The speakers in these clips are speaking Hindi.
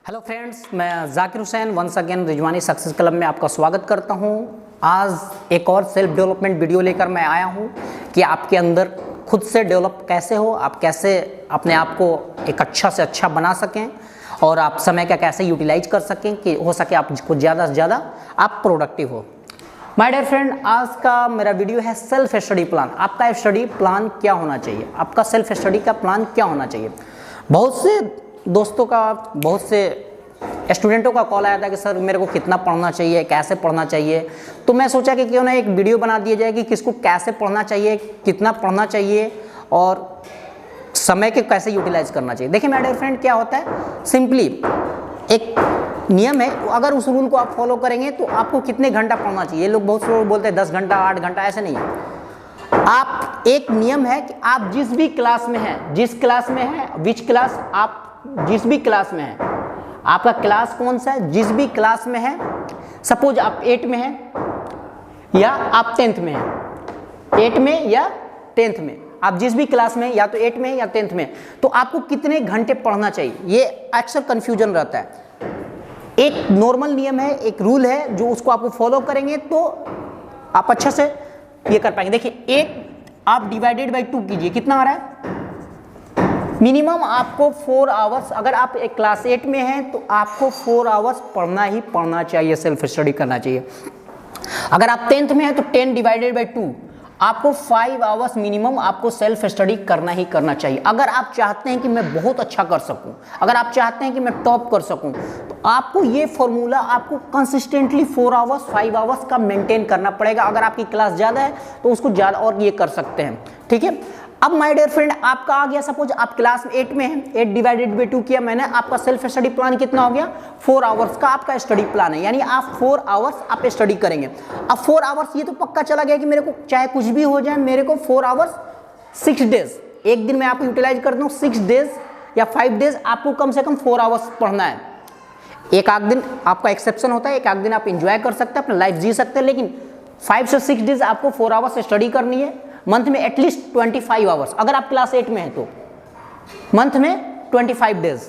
हेलो फ्रेंड्स, मैं Zakir Hussain once again Rizwani success club में आपका स्वागत करता हूं। आज एक और सेल्फ डेवलपमेंट वीडियो लेकर मैं आया हूं कि आपके अंदर खुद से डेवलप कैसे हो, आप कैसे अपने आप को एक अच्छा से अच्छा बना सकें और आप समय का कैसे यूटिलाइज कर सकें कि हो सके आपको ज़्यादा से ज़्यादा आप प्रोडक्टिव हो। माय डियर फ्रेंड, आज का मेरा वीडियो है सेल्फ स्टडी प्लान। आपका स्टडी प्लान क्या होना चाहिए, आपका सेल्फ स्टडी का प्लान क्या होना चाहिए। बहुत से दोस्तों का, बहुत से स्टूडेंटों का कॉल आया था कि सर मेरे को कितना पढ़ना चाहिए, कैसे पढ़ना चाहिए। तो मैं सोचा कि क्यों ना एक वीडियो बना दिया जाए कि किसको कैसे पढ़ना चाहिए, कितना पढ़ना चाहिए और समय के कैसे यूटिलाइज करना चाहिए। देखिए माय डियर फ्रेंड, क्या होता है, सिंपली एक नियम है, अगर उस रूल को आप फॉलो करेंगे तो आपको कितने घंटा पढ़ना चाहिए। लोग बहुत से लोग बोलते हैं 10 घंटा 8 घंटा, ऐसे नहीं है। आप एक नियम है कि आप जिस भी क्लास में हैं, जिस क्लास में हैं, विच क्लास, आप जिस भी क्लास में हैं, आपका क्लास कौन सा है, जिस भी क्लास में है, सपोज आप 8 में हैं या आप 10th में हैं, 8 में या 10th में, आप जिस भी क्लास में या तो 8 में या 10th में, तो आपको कितने घंटे पढ़ना चाहिए, ये अक्सर कंफ्यूजन रहता है। एक नॉर्मल नियम है, एक रूल है, जो उसको आपको फॉलो करेंगे तो आप अच्छा से ये कर पाएंगे। देखिए 8 आप डिवाइडेड बाई 2 कीजिए, कितना आ रहा है, मिनिमम आपको 4 आवर्स। अगर आप एक क्लास 8 में हैं तो आपको 4 आवर्स पढ़ना ही पढ़ना चाहिए, सेल्फ स्टडी करना चाहिए। अगर आप 10th में हैं तो 10 डिवाइडेड बाई 2, आपको 5 आवर्स मिनिमम आपको सेल्फ स्टडी करना ही करना चाहिए। अगर आप चाहते हैं कि मैं बहुत अच्छा कर सकूं, अगर आप चाहते हैं कि मैं टॉप कर सकूं, तो आपको ये फॉर्मूला आपको कंसिस्टेंटली 4 आवर्स 5 आवर्स का मेंटेन करना पड़ेगा। अगर आपकी क्लास ज़्यादा है तो उसको ज़्यादा और ये कर सकते हैं, ठीक है। अब माय डियर फ्रेंड, आपका आ गया, सपोज आप क्लास 8 में हैं, 8 डिवाइडेड बाई 2 किया मैंने, आपका सेल्फ स्टडी प्लान कितना हो गया, 4 आवर्स का आपका स्टडी प्लान है, यानी आप 4 आवर्स आप स्टडी करेंगे। अब 4 आवर्स ये तो पक्का चला गया कि मेरे को चाहे कुछ भी हो जाए, मेरे को 4 आवर्स 6 डेज, एक दिन में आपको यूटिलाइज करता हूँ, 6 डेज या 5 डेज आपको कम से कम 4 आवर्स पढ़ना है। एक आध दिन आपका एक्सेप्शन होता है, एक आध दिन आप इंजॉय कर सकते हैं, अपना लाइफ जी सकते हैं, लेकिन 5 से 6 डेज आपको 4 आवर्स स्टडी करनी है। मंथ में एटलीस्ट 25 आवर्स, अगर आप क्लास 8 में हैं तो मंथ में 25 डेज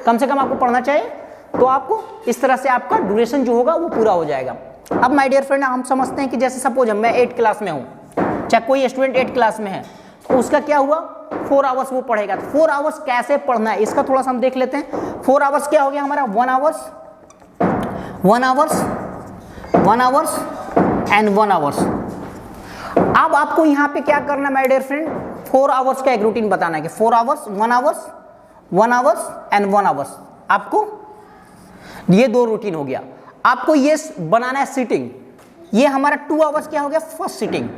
कम से कम आपको पढ़ना चाहिए। तो आपको इस तरह से आपका ड्यूरेशन जो होगा वो पूरा हो जाएगा। अब माय डियर फ्रेंड, हम समझते हैं कि जैसे सपोज मैं 8 क्लास में हूँ, चाहे कोई स्टूडेंट 8 क्लास में है, तो उसका क्या हुआ, 4 आवर्स वो पढ़ेगा। तो 4 आवर्स कैसे पढ़ना है इसका थोड़ा सा हम देख लेते हैं। 4 आवर्स क्या हो गया हमारा, 1 आवर्स एंड 1 आवर्स। अब आपको यहाँ पे क्या करना है माय डियर फ्रेंड, 4 आवर्स का एक रूटीन बताना है कि 4 आवर्स 1 आवर्स एंड 1 आवर्स। आपको ये 2 रूटीन हो गया। आपको ये बनाना है सिटिंग, ये हमारा 2 आवर्स क्या हो गया, फर्स्ट सिटिंग,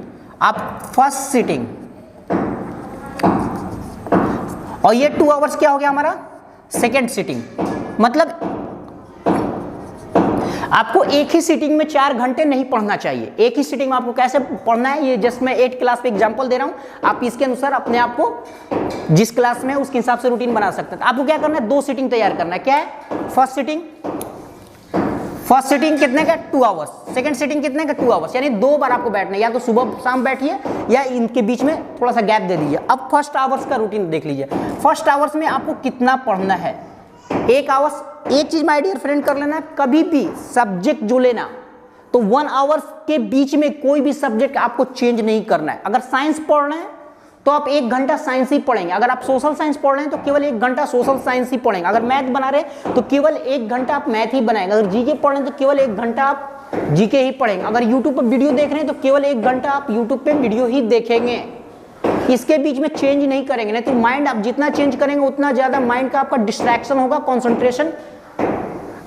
आप फर्स्ट सिटिंग, और ये 2 आवर्स क्या हो गया हमारा, सेकेंड सिटिंग। मतलब आपको एक ही सीटिंग में 4 घंटे नहीं पढ़ना चाहिए। एक ही सीटिंग में आपको कैसे पढ़ना है, ये जस्ट मैं 8 क्लास पे एग्जांपल दे रहा हूं, आप इसके अनुसार अपने आप को जिस क्लास में उसके हिसाब से रूटीन बना सकते हैं। आपको क्या करना है, 2 सीटिंग तैयार करना है। क्या है, फर्स्ट सीटिंग कितने का, 2 आवर्स, सेकंड सीटिंग कितने का, 2 आवर्स, यानी 2 बार आपको बैठना है, या तो सुबह शाम बैठिए या इनके बीच में थोड़ा सा गैप दे दीजिए। अब फर्स्ट आवर्स का रूटीन देख लीजिए। फर्स्ट आवर्स में आपको कितना पढ़ना है, 1 आवर्स। एक चीज माय डियर फ्रेंड कर लेना, कभी भी सब्जेक्ट जो लेना तो 1 आवर्स के बीच में कोई भी सब्जेक्ट आपको चेंज नहीं करना है। अगर साइंस पढ़ रहे हैं तो आप 1 घंटा साइंस ही पढ़ेंगे। अगर आप सोशल साइंस पढ़ रहे हैं तो केवल 1 घंटा सोशल साइंस ही पढ़ेंगे। अगर मैथ बना रहे हैं तो केवल 1 घंटा आप मैथ ही बनाएंगे। अगर जीके पढ़ रहे हैं तो केवल 1 घंटा आप जीके ही पढ़ेंगे। अगर यूट्यूब पर वीडियो देख रहे हैं तो केवल 1 घंटा आप यूट्यूब पे वीडियो ही देखेंगे, इसके बीच में चेंज नहीं करेंगे। नहीं तो माइंड आप जितना चेंज करेंगे उतना ज्यादा माइंड का आपका डिस्ट्रैक्शन होगा, कंसंट्रेशन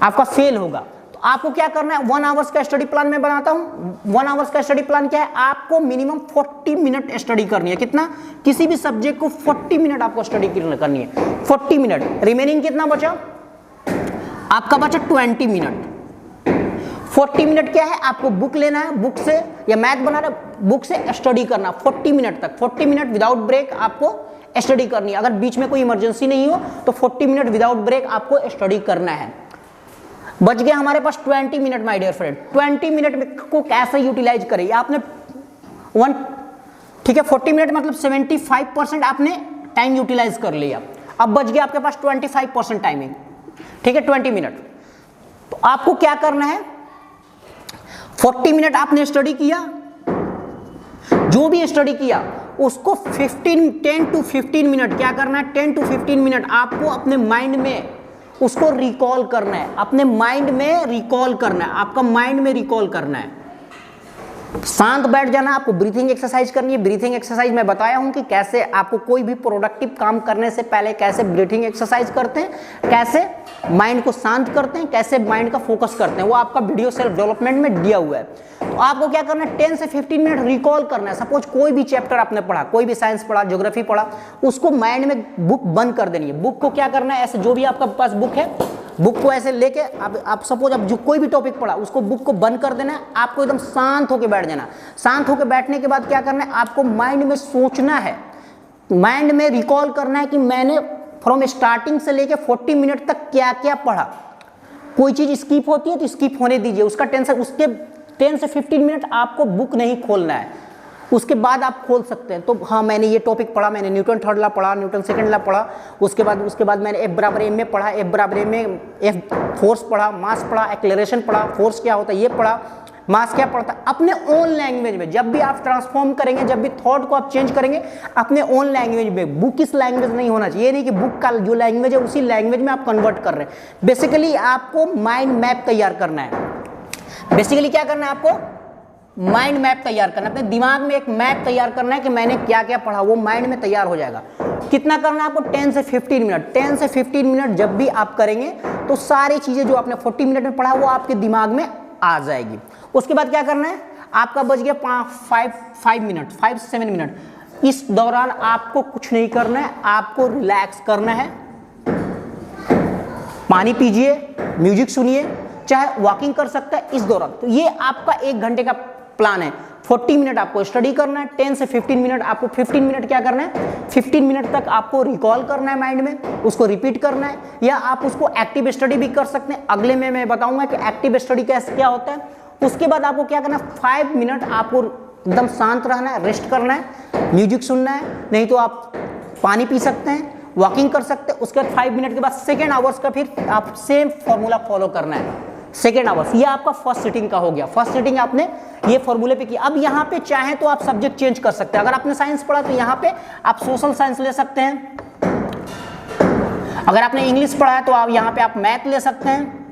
आपका फेल होगा। तो आपको क्या करना है, 1 आवर्स का स्टडी प्लान मैं बनाता हूं। 1 आवर्स का स्टडी प्लान क्या है, आपको मिनिमम 40 मिनट स्टडी करनी है। कितना, किसी भी सब्जेक्ट को 40 मिनट आपको स्टडी करनी है, 40 मिनट। रिमेनिंग कितना बचा, आपका बचा 20 मिनट। 40 मिनट क्या है, आपको बुक लेना है, बुक से या मैथ बना रहे बुक से स्टडी करना 40 मिनट तक। 40 मिनट विदाउट ब्रेक आपको स्टडी करनी है। अगर बीच में कोई इमरजेंसी नहीं हो तो 40 मिनट विदाउट ब्रेक आपको स्टडी करना है। बच गया हमारे पास 20 minute my dear friend. 20 minute में को कैसे यूटिलाइज करें, आपने 1, ठीक है, 40 मिनट मतलब 75% आपने टाइम यूटिलाइज कर लिया। अब बच गया आपके पास 25% टाइमिंग। ठीक है, 20 मिनट। तो आपको क्या करना है, 40 मिनट आपने स्टडी किया, जो भी स्टडी किया उसको 10 to 15 मिनट क्या करना है, 10 to 15 मिनट आपको अपने माइंड में उसको रिकॉल करना है, अपने माइंड में रिकॉल करना है, आपका माइंड में रिकॉल करना है। शांत बैठ जाना, आपको ब्रीथिंग एक्सरसाइज करनी है। ब्रीथिंग एक्सरसाइज मैं बताया हूं कि कैसे आपको कोई भी प्रोडक्टिव काम करने से पहले कैसे ब्रीथिंग एक्सरसाइज करते हैं, कैसे माइंड को शांत करते हैं, कैसे माइंड का फोकस करते हैं, वो आपका वीडियो सेल्फ डेवलपमेंट में दिया हुआ है। तो आपको क्या करना है, 10 से 15 मिनट रिकॉल करना है। सपोज कोई भी चैप्टर आपने पढ़ा, कोई भी साइंस पढ़ा, ज्योग्राफी पढ़ा, उसको माइंड में बुक बंद कर देनी है। बुक को क्या करना है, ऐसे जो भी आपका पास बुक है, बुक को ऐसे लेके आप सपोज अब जो कोई भी टॉपिक पढ़ा उसको बुक को बंद कर देना है, आपको एकदम शांत होकर बैठ जाना। शांत होकर बैठने के बाद क्या करना है, आपको माइंड में सोचना है, माइंड में रिकॉल करना है कि मैंने फ्रॉम स्टार्टिंग से लेके 40 मिनट तक क्या क्या पढ़ा। कोई चीज स्किप होती है तो स्किप होने दीजिए, उसका टेंशन, उसके 10 से 15 मिनट आपको बुक नहीं खोलना है, उसके बाद आप खोल सकते हैं। तो हाँ, मैंने ये टॉपिक पढ़ा, मैंने न्यूटन थर्ड लॉ पढ़ा, न्यूटन सेकंड लॉ पढ़ा, उसके बाद मैंने F बराबर m में पढ़ा, F बराबर m में F फोर्स पढ़ा, मास पढ़ा, एक्सेलरेशन पढ़ा, फोर्स क्या होता है ये पढ़ा, मास क्या पढ़ता है। अपने ओन लैंग्वेज में जब भी आप ट्रांसफॉर्म करेंगे, जब भी थॉट को आप चेंज करेंगे, अपने ओन लैंग्वेज में, बुक इस लैंग्वेज नहीं होना चाहिए। ये नहीं कि बुक का जो लैंग्वेज है उसी लैंग्वेज में आप कन्वर्ट कर रहे हैं। बेसिकली आपको माइंड मैप तैयार करना है। बेसिकली क्या करना है, आपको माइंड मैप तैयार करना, अपने दिमाग में एक मैप तैयार करना है कि मैंने क्या क्या पढ़ा, वो माइंड में तैयार हो जाएगा। कितना करना है आपको, 10 से 15 मिनट। 10 से 15 मिनट जब भी आप करेंगे तो सारी चीजें जो आपने 40 मिनट में पढ़ा वो आपके दिमाग में आ जाएगी। उसके बाद क्या करना है, आपका बच गया 5 से 7 मिनट। इस दौरान आपको कुछ नहीं करना है, आपको रिलैक्स करना है। पानी पीजिए, म्यूजिक सुनिए, चाहे वॉकिंग कर सकता है इस दौरान। तो ये आपका 1 घंटे का प्लान है। 40 मिनट आपको स्टडी करना है, 10 से 15 मिनट आपको 15 मिनट क्या करना है, 15 मिनट तक आपको रिकॉल करना है माइंड में, उसको रिपीट करना है, या आप उसको एक्टिव स्टडी भी कर सकते हैं। अगले में मैं बताऊंगा कि एक्टिव स्टडी कैसे क्या होता है। उसके बाद आपको क्या करना है, 5 मिनट आपको एकदम शांत रहना है, रेस्ट करना है, म्यूजिक सुनना है, नहीं तो आप पानी पी सकते हैं, वॉकिंग कर सकते हैं। उसके बाद 5 मिनट के बाद सेकेंड आवर्स का फिर आप सेम फॉर्मूला फॉलो करना है, सेकेंड आवर्स। ये आपका फर्स्ट सिटिंग का हो गया। फर्स्ट सिटिंग आपने ये फॉर्मूले पे किया। अब यहाँ पे चाहे तो आप सब्जेक्ट चेंज कर सकते हैं। अगर आपने साइंस पढ़ा तो यहाँ पे आप सोशल साइंस ले सकते हैं, अगर आपने इंग्लिश पढ़ा है तो आप यहाँ पे आप मैथ ले सकते हैं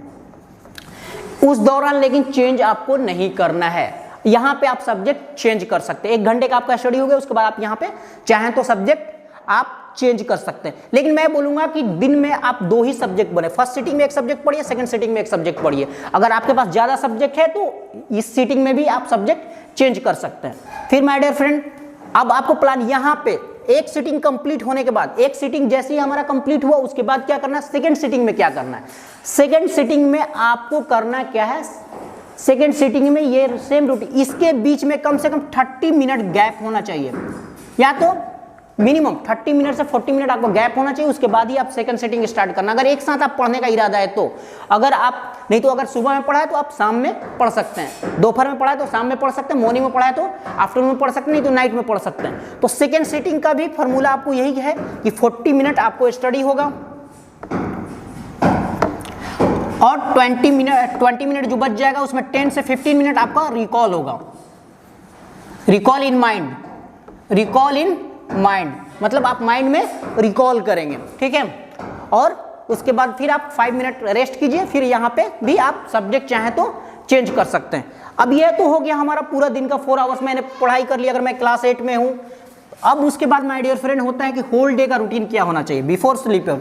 उस दौरान, लेकिन चेंज आपको नहीं करना है। यहाँ पे आप सब्जेक्ट चेंज कर सकते हैं। 1 घंटे का आपका स्टडी हो गया, उसके बाद आप यहाँ पे चाहें तो सब्जेक्ट आप चेंज कर सकते हैं। लेकिन मैं बोलूंगा कि दिन में आप 2 ही सब्जेक्ट बने। फर्स्ट सीटिंग में एक सब्जेक्ट पढ़िए, सेकंड सीटिंग में एक सब्जेक्ट पढ़िए। अगर आपके पास ज्यादा सब्जेक्ट है तो इस सीटिंग में भी आप सब्जेक्ट चेंज कर सकते हैं। फिर माय डियर फ्रेंड, अब आपको प्लान यहाँ पे एक सीटिंग कंप्लीट होने के बाद, एक सीटिंग जैसे ही हमारा कंप्लीट हुआ उसके बाद क्या करना है, सेकंड सीटिंग में क्या करना है। सेकंड सीटिंग में आपको करना क्या है, सेकंड सीटिंग में ये सेम रूटीन, इसके बीच में कम से कम 30 मिनट गैप होना चाहिए, या तो मिनिमम 30 मिनट से 40 मिनट आपको गैप होना चाहिए। उसके बाद ही आप सेकंड सेटिंग स्टार्ट करना, अगर एक साथ आप पढ़ने का इरादा है तो। अगर आप नहीं तो अगर सुबह में पढ़ा है तो आप शाम में पढ़ सकते हैं, दोपहर में पढ़ा है तो शाम में पढ़ सकते हैं, मॉर्निंग में पढ़ा है तो आफ्टरनून में पढ़ सकते हैं, नहीं तो नाइट में पढ़ सकते हैं। तो सेकंड सेटिंग का भी फॉर्मूला आपको यही है कि 40 मिनट आपको स्टडी होगा और 20 मिनट जो बच जाएगा उसमें 10 से 15 मिनट आपका रिकॉल होगा। Recall in mind, recall in mind मतलब आप माइंड में रिकॉल करेंगे, ठीक है। और उसके बाद फिर आप 5 मिनट रेस्ट कीजिए, फिर यहाँ पे भी आप सब्जेक्ट चाहे तो चेंज कर सकते हैं। अब यह तो हो गया हमारा पूरा दिन का 4 आवर्स मैंने पढ़ाई कर लिया, अगर मैं क्लास 8 में हूँ। अब उसके बाद माय डियर फ्रेंड होता है कि होल डे का रूटीन क्या होना चाहिए बिफोर स्लीप।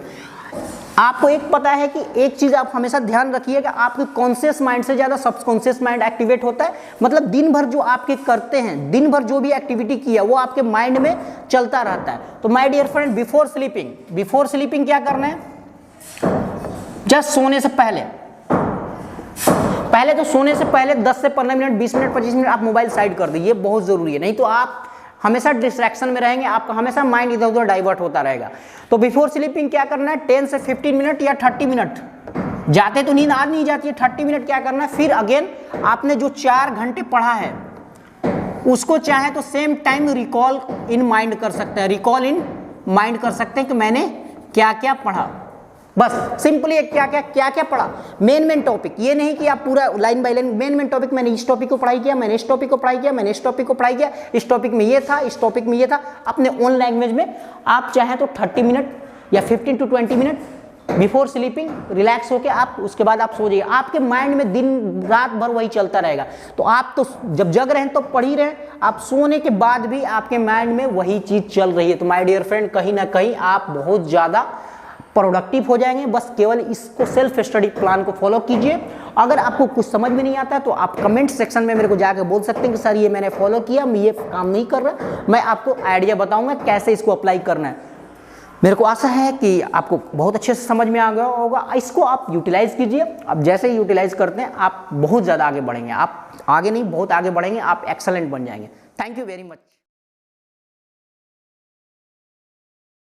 आपको एक पता है कि एक चीज आप हमेशा ध्यान रखिए कि आपके कॉन्शियस माइंड से ज्यादा सबकॉन्शियस माइंड एक्टिवेट होता है। मतलब दिन भर जो आपके करते हैं, दिन भर जो भी एक्टिविटी किया वो आपके माइंड में चलता रहता है। तो my dear friend before sleeping क्या करना है, जस्ट सोने से पहले तो सोने से पहले 10 से 15 मिनट, 20 मिनट, 25 मिनट आप मोबाइल साइड कर दीजिए, बहुत जरूरी है। नहीं तो आप हमेशा डिस्ट्रैक्शन में रहेंगे, आपका हमेशा माइंड इधर उधर डाइवर्ट होता रहेगा। तो बिफोर स्लीपिंग क्या करना है, 10 से 15 मिनट या 30 मिनट, जाते तो नींद आज नहीं जाती है, 30 मिनट क्या करना है। फिर अगेन आपने जो 4 घंटे पढ़ा है उसको चाहे तो same time recall in mind कर सकते हैं, रिकॉल इन माइंड कर सकते हैं कि मैंने क्या क्या पढ़ा। बस सिंपली क्या पढ़ा, मेन टॉपिक, ये नहीं कि आप पूरा line by line, main topic, मैंने इस टॉपिक को पढ़ाई किया, मैंने इस टॉपिक को पढ़ाई किया, मैंने इस टॉपिक को पढ़ाई किया, इस टॉपिक में ये था, इस टॉपिक में ये था। अपने ओन लैंग्वेज में आप चाहें तो 30 मिनट या 15 to 20 minute before sleeping relax होके आप उसके बाद आप सो जाइए। आपके माइंड में दिन रात भर वही चलता रहेगा, तो आप तो जब जग रहे हैं तो पढ़ ही रहे हैं, आप सोने के बाद भी आपके माइंड में वही चीज चल रही है। तो माय डियर फ्रेंड, कहीं ना कहीं आप बहुत ज्यादा प्रोडक्टिव हो जाएंगे। बस केवल इसको सेल्फ स्टडी प्लान को फॉलो कीजिए। अगर आपको कुछ समझ में नहीं आता है तो आप कमेंट सेक्शन में मेरे को जाकर बोल सकते हैं कि सर ये मैंने फॉलो किया, ये काम नहीं कर रहा। मैं आपको आइडिया बताऊंगा कैसे इसको अप्लाई करना है। मेरे को आशा है कि आपको बहुत अच्छे से समझ में आ गया होगा। इसको आप यूटिलाइज कीजिए। अब जैसे ही यूटिलाइज करते हैं आप बहुत ज़्यादा आगे बढ़ेंगे। आप आगे नहीं, बहुत आगे बढ़ेंगे, आप एक्सेलेंट बन जाएंगे। Thank you very much.